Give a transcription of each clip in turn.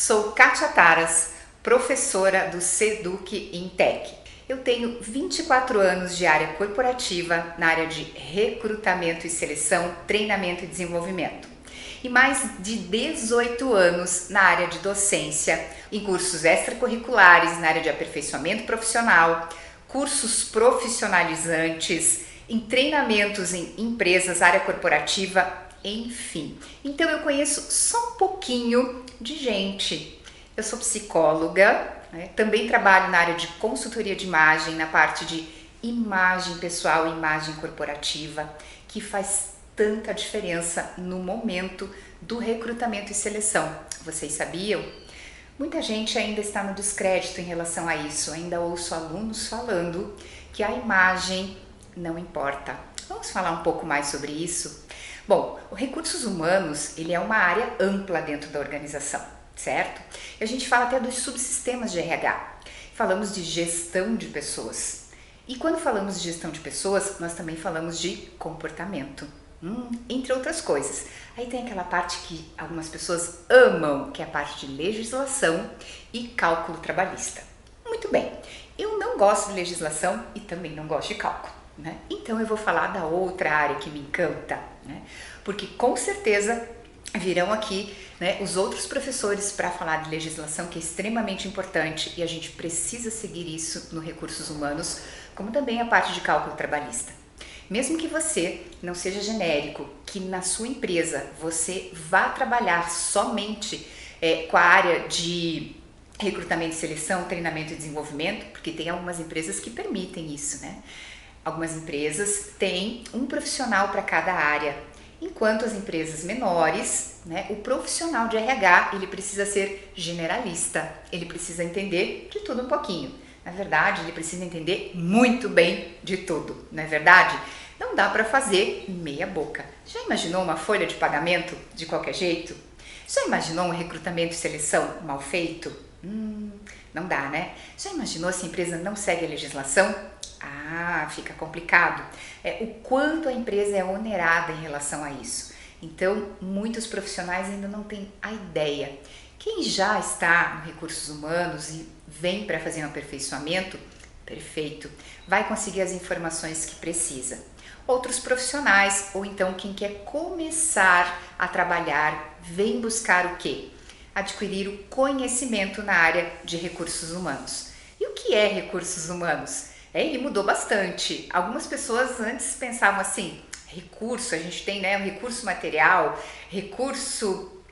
Sou Kátia Taras, professora do Seduc Intec. Eu tenho 24 anos de área corporativa na área de recrutamento e seleção, treinamento e desenvolvimento. E mais de 18 anos na área de docência, em cursos extracurriculares, na área de aperfeiçoamento profissional, cursos profissionalizantes, em treinamentos em empresas, área corporativa, enfim. Então eu conheço só um pouquinho de gente. Eu sou psicóloga, né? Também trabalho na área de consultoria de imagem, na parte de imagem pessoal e imagem corporativa, que faz tanta diferença no momento do recrutamento e seleção. Vocês sabiam? Muita gente ainda está no descrédito em relação a isso. Ainda ouço alunos falando que a imagem não importa. Vamos falar um pouco mais sobre isso? Bom, o recursos humanos, ele é uma área ampla dentro da organização, certo? E a gente fala até dos subsistemas de RH. Falamos de gestão de pessoas. E quando falamos de gestão de pessoas, nós também falamos de comportamento, entre outras coisas. Aí tem aquela parte que algumas pessoas amam, que é a parte de legislação e cálculo trabalhista. Muito bem, eu não gosto de legislação e também não gosto de cálculo, né? Então eu vou falar da outra área que me encanta, né? Porque com certeza virão aqui, né, os outros professores para falar de legislação, que é extremamente importante e a gente precisa seguir isso no recursos humanos, como também a parte de cálculo trabalhista. Mesmo que você não seja genérico, que na sua empresa você vá trabalhar somente com a área de recrutamento e seleção, treinamento e desenvolvimento, porque tem algumas empresas que permitem isso, né? Algumas empresas têm um profissional para cada área, enquanto as empresas menores, né, o profissional de RH, ele precisa ser generalista, ele precisa entender de tudo um pouquinho. Na verdade, ele precisa entender muito bem de tudo, não é verdade? Não dá para fazer meia boca. Já imaginou uma folha de pagamento de qualquer jeito? Já imaginou um recrutamento e seleção mal feito? Não dá, né? Já imaginou se a empresa não segue a legislação? Fica complicado. O quanto a empresa é onerada em relação a isso. Então, muitos profissionais ainda não têm a ideia. Quem já está no recursos humanos e vem para fazer um aperfeiçoamento, perfeito, vai conseguir as informações que precisa. Outros profissionais, ou então quem quer começar a trabalhar, vem buscar o quê? Adquirir o conhecimento na área de recursos humanos. E o que é recursos humanos? Ele mudou bastante. Algumas pessoas antes pensavam assim, recurso, a gente tem, né, um recurso material, recurso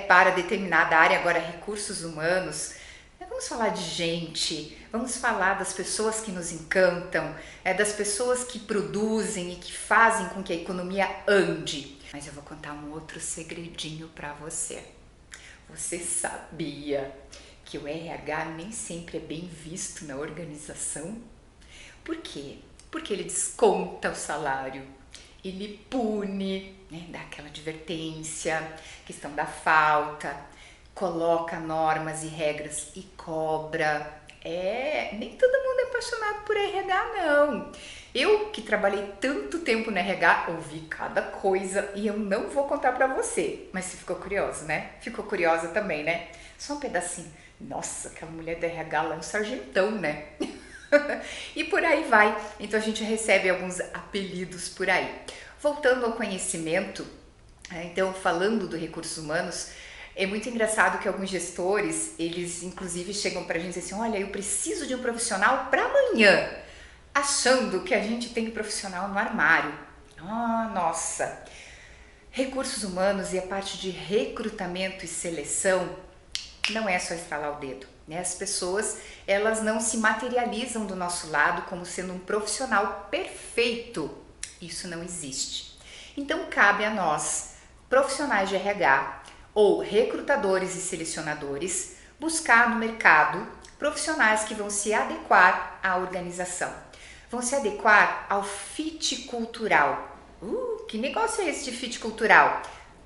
para determinada área, agora recursos humanos. Vamos falar de gente, vamos falar das pessoas que nos encantam, das pessoas que produzem e que fazem com que a economia ande. Mas eu vou contar um outro segredinho para você. Você sabia que o RH nem sempre é bem visto na organização? Por quê? Porque ele desconta o salário, ele pune, né, dá aquela advertência, questão da falta, coloca normas e regras e cobra. Nem todo mundo é apaixonado por RH, não. Eu que trabalhei tanto tempo no RH, ouvi cada coisa e eu não vou contar pra você. Mas você ficou curioso, né? Ficou curiosa também, né? Só um pedacinho. Nossa, aquela mulher do RH lá é um sargentão, né? E por aí vai. Então a gente recebe alguns apelidos por aí. Voltando ao conhecimento, então falando do recursos humanos, é muito engraçado que alguns gestores, eles inclusive chegam pra gente e dizem assim, olha, eu preciso de um profissional para amanhã, achando que a gente tem um profissional no armário. Nossa! Recursos humanos e a parte de recrutamento e seleção não é só estralar o dedo, né? As pessoas, elas não se materializam do nosso lado como sendo um profissional perfeito. Isso não existe. Então cabe a nós, profissionais de RH ou recrutadores e selecionadores, buscar no mercado profissionais que vão se adequar à organização, vão se adequar ao fit cultural. Que negócio é esse de fit cultural?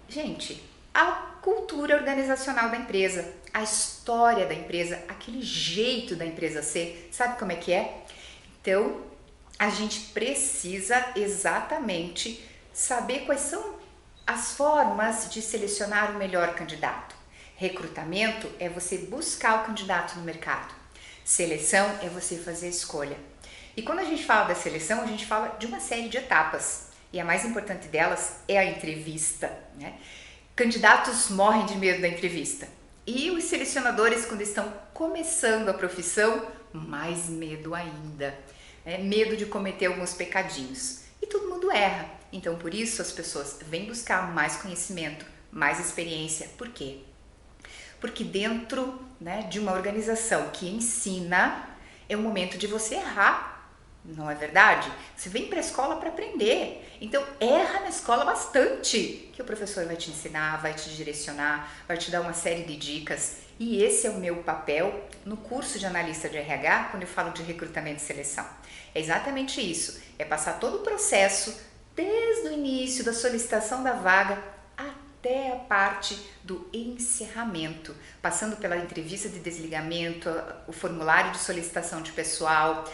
Gente, a cultura organizacional da empresa, a história da empresa, aquele jeito da empresa ser, sabe como é que é? Então, a gente precisa exatamente saber quais são as formas de selecionar o melhor candidato. Recrutamento é você buscar o candidato no mercado. Seleção é você fazer a escolha. E quando a gente fala da seleção, a gente fala de uma série de etapas. E a mais importante delas é a entrevista, né? Candidatos morrem de medo da entrevista. E os selecionadores, quando estão começando a profissão, mais medo ainda. Medo de cometer alguns pecadinhos. E todo mundo erra. Então, por isso, as pessoas vêm buscar mais conhecimento, mais experiência. Por quê? Porque dentro, né, de uma organização que ensina, é o momento de você errar. Não é verdade? Você vem para a escola para aprender. Então, erra na escola bastante, que o professor vai te ensinar, vai te direcionar, vai te dar uma série de dicas. E esse é o meu papel no curso de analista de RH, quando eu falo de recrutamento e seleção. É exatamente isso. É passar todo o processo, desde o início da solicitação da vaga até a parte do encerramento, passando pela entrevista de desligamento, o formulário de solicitação de pessoal,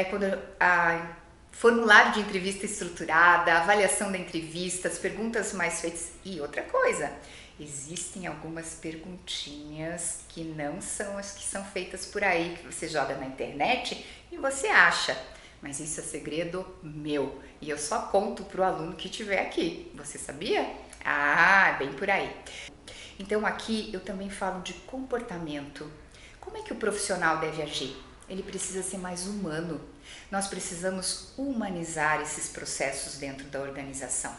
quando a formulário de entrevista estruturada, a avaliação da entrevista, as perguntas mais feitas. E outra coisa, existem algumas perguntinhas que não são as que são feitas por aí, que você joga na internet e você acha. Mas isso é segredo meu e eu só conto para o aluno que estiver aqui. Você sabia? Ah, bem por aí. Então aqui eu também falo de comportamento. Como é que o profissional deve agir? Ele precisa ser mais humano. Nós precisamos humanizar esses processos dentro da organização.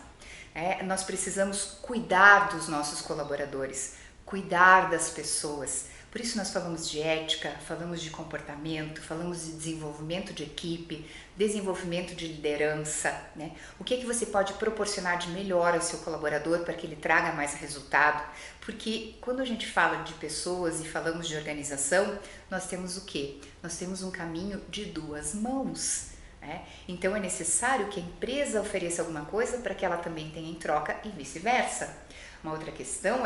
Nós precisamos cuidar dos nossos colaboradores, cuidar das pessoas. Por isso nós falamos de ética, falamos de comportamento, falamos de desenvolvimento de equipe, desenvolvimento de liderança, né? O que é que você pode proporcionar de melhor ao seu colaborador para que ele traga mais resultado? Porque quando a gente fala de pessoas e falamos de organização, nós temos o quê? Nós temos um caminho de duas mãos. Então é necessário que a empresa ofereça alguma coisa para que ela também tenha em troca e vice-versa. Uma outra questão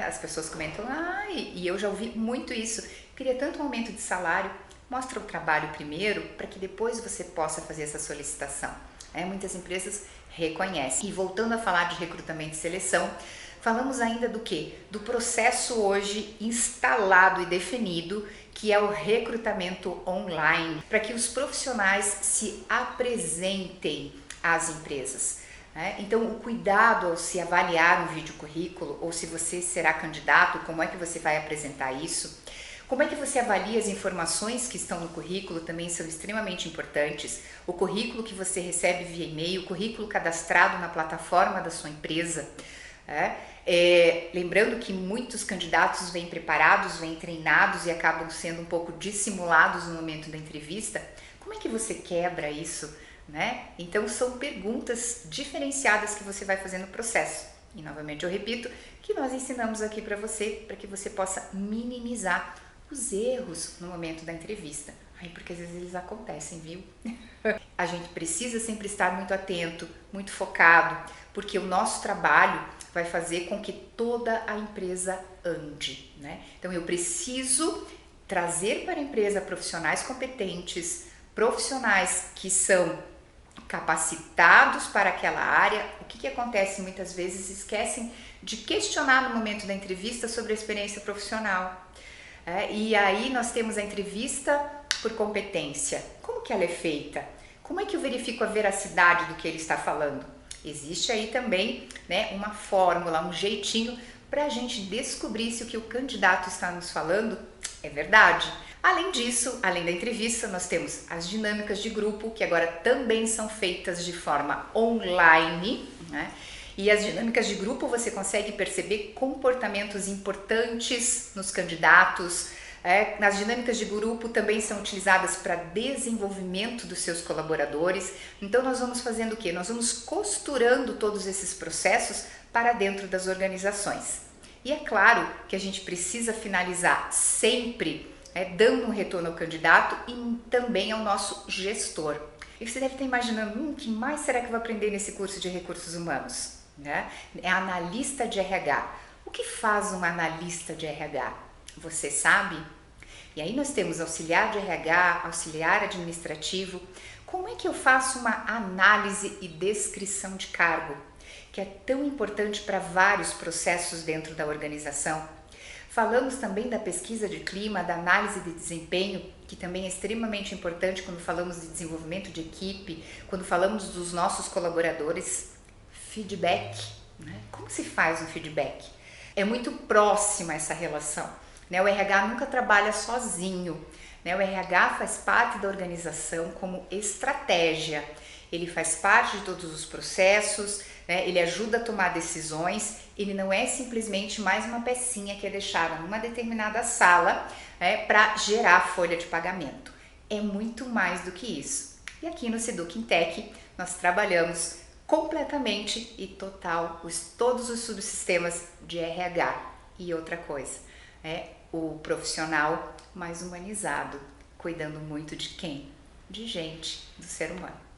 as pessoas comentam, e eu já ouvi muito isso, queria tanto um aumento de salário, mostra o trabalho primeiro para que depois você possa fazer essa solicitação. Muitas empresas reconhecem. E voltando a falar de recrutamento e seleção, falamos ainda do quê? Do processo hoje instalado e definido, que é o recrutamento online, para que os profissionais se apresentem às empresas. Então, o cuidado ao se avaliar um vídeo currículo, ou se você será candidato, como é que você vai apresentar isso? Como é que você avalia as informações que estão no currículo, também são extremamente importantes. O currículo que você recebe via e-mail, o currículo cadastrado na plataforma da sua empresa. Lembrando que muitos candidatos vêm preparados, vêm treinados e acabam sendo um pouco dissimulados no momento da entrevista. Como é que você quebra isso? Então são perguntas diferenciadas que você vai fazer no processo. E novamente eu repito que nós ensinamos aqui para que você possa minimizar os erros no momento da entrevista. Porque às vezes eles acontecem, viu? A gente precisa sempre estar muito atento, muito focado, porque o nosso trabalho vai fazer com que toda a empresa ande, Então eu preciso trazer para a empresa profissionais competentes, profissionais que são capacitados para aquela área. O que acontece muitas vezes? Esquecem de questionar no momento da entrevista sobre a experiência profissional. E aí nós temos a entrevista por competência. Como que ela é feita? Como é que eu verifico a veracidade do que ele está falando? Existe aí também uma fórmula, um jeitinho para a gente descobrir se o que o candidato está nos falando é verdade. Além disso, além da entrevista, nós temos as dinâmicas de grupo, que agora também são feitas de forma online, E as dinâmicas de grupo você consegue perceber comportamentos importantes nos candidatos. As dinâmicas de grupo também são utilizadas para desenvolvimento dos seus colaboradores. Então nós vamos fazendo o quê? Nós vamos costurando todos esses processos para dentro das organizações. E é claro que a gente precisa finalizar sempre dando um retorno ao candidato e também ao nosso gestor. E você deve estar imaginando, que mais será que eu vou aprender nesse curso de recursos humanos? É analista de RH. O que faz um analista de RH? Você sabe? E aí nós temos auxiliar de RH, auxiliar administrativo. Como é que eu faço uma análise e descrição de cargo, que é tão importante para vários processos dentro da organização? Falamos também da pesquisa de clima, da análise de desempenho, que também é extremamente importante quando falamos de desenvolvimento de equipe, quando falamos dos nossos colaboradores. Feedback, né? Como se faz um feedback? É muito próxima essa relação, né? O RH nunca trabalha sozinho, né? O RH faz parte da organização como estratégia. Ele faz parte de todos os processos, né? Ele ajuda a tomar decisões, ele não é simplesmente mais uma pecinha que é deixada numa determinada sala, né, para gerar folha de pagamento. É muito mais do que isso. E aqui no Seduc Intech nós trabalhamos completamente e total todos os subsistemas de RH. E outra coisa, o profissional mais humanizado, cuidando muito de quem? De gente, do ser humano.